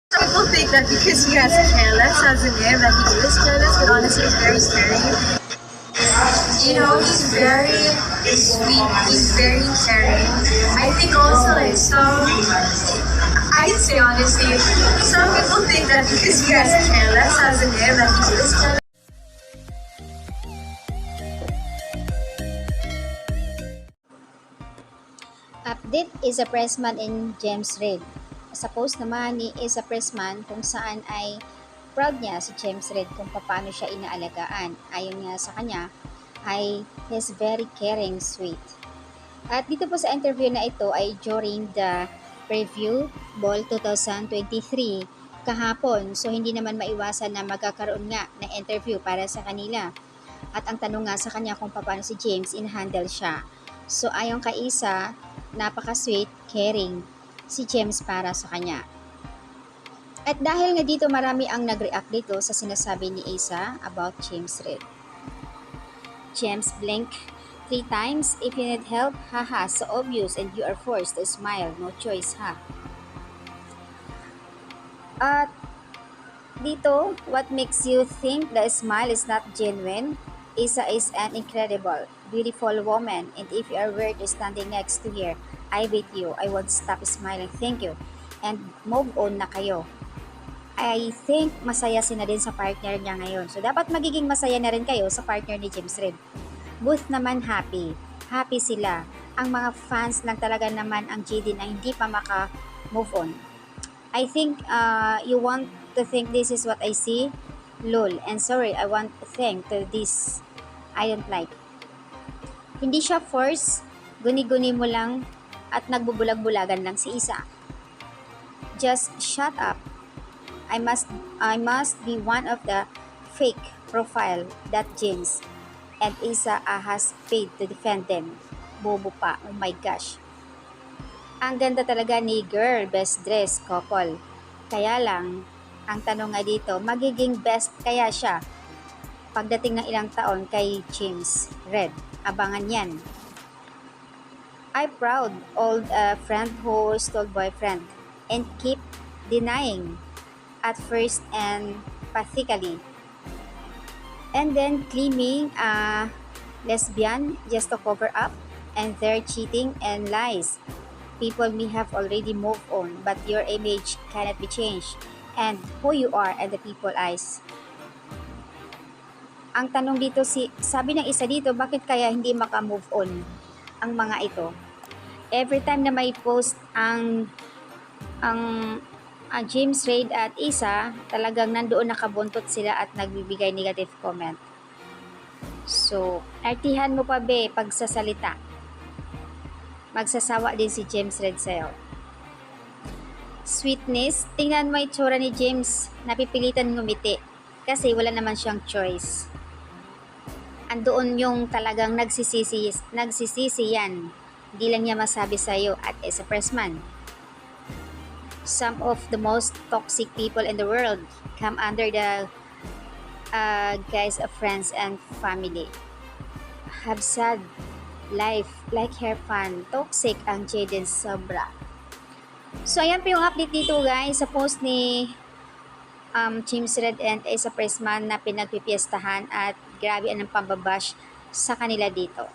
Some people think that because he has careless as a name that he is careless, but honestly he's very caring. He's very sweet, he's very caring. I think also like I can say honestly, some people think that because he has careless as a name that he is careless. Update is a pressman in James Reid. Sa post naman ni Isa Pressman kung saan ay proud niya si James Reid kung paano siya inaalagaan. Ayon nga sa kanya ay he's very caring, sweet. At dito po sa interview na ito ay during the preview ball 2023 kahapon. So hindi naman maiwasan na magkakaroon nga ng interview para sa kanila. At ang tanong nga sa kanya kung paano si James in-handle siya. So ayon kay Isa, napaka-sweet, caring si James para sa kanya. At dahil nga dito marami ang nag-react dito sa sinasabi ni Isa about James Reid. James blink 3 times. If you need help, haha, so obvious and you are forced to smile. No choice, ha? At dito, what makes you think the smile is not genuine? Isa is an incredible, beautiful woman, and if you are worth standing next to her, I bet you I won't stop smiling. Thank you. And move on na kayo. I think masaya si na din sa partner niya ngayon. So dapat magiging masaya na rin kayo sa partner ni James Reid. Both naman happy. Happy sila. Ang mga fans lang talaga naman ang GD na hindi pa maka-move on. I think you want to think this is what I see. Lol. And sorry, I want to think to this I don't like. Hindi siya force. Guni-guni mo lang at nagbubulag-bulagan lang si Isa. Just shut up. I must be one of the fake profile that James and Isa has paid to defend them. Bobo pa. Oh my gosh. Ang ganda talaga ni girl best dress couple. Kaya lang, ang tanong nga dito, magiging best kaya siya pagdating ng ilang taon kay James Reid? Abangan yan. I proud old friend who stole boyfriend and keep denying at first and pathetically. And then claiming lesbian just to cover up and their cheating and lies. People may have already moved on, but your image cannot be changed and who you are and the people eyes. Ang tanong dito, sabi ng isa dito, bakit kaya hindi maka-move on ang mga ito? Every time na may post ang James Reid at Isa, talagang nandoon nakabuntot sila at nagbibigay negative comment. So, artihan mo pa be pagsasalita. Magsasawa din si James Reid sa'yo. Sweetness, tingnan mo itsura ni James, napipilitan ngumiti kasi wala naman siyang choice. Andoon yung talagang nagsisisi yan. Hindi lang niya masabi sa'yo at as a pressman. Some of the most toxic people in the world come under the guise of friends and family. Have sad life like her fan. Toxic ang Jaden sobra. So ayan po yung update dito guys sa post ni James Reid and Isa Pressman na pinagpipiestahan at grabe ang pambabash sa kanila dito.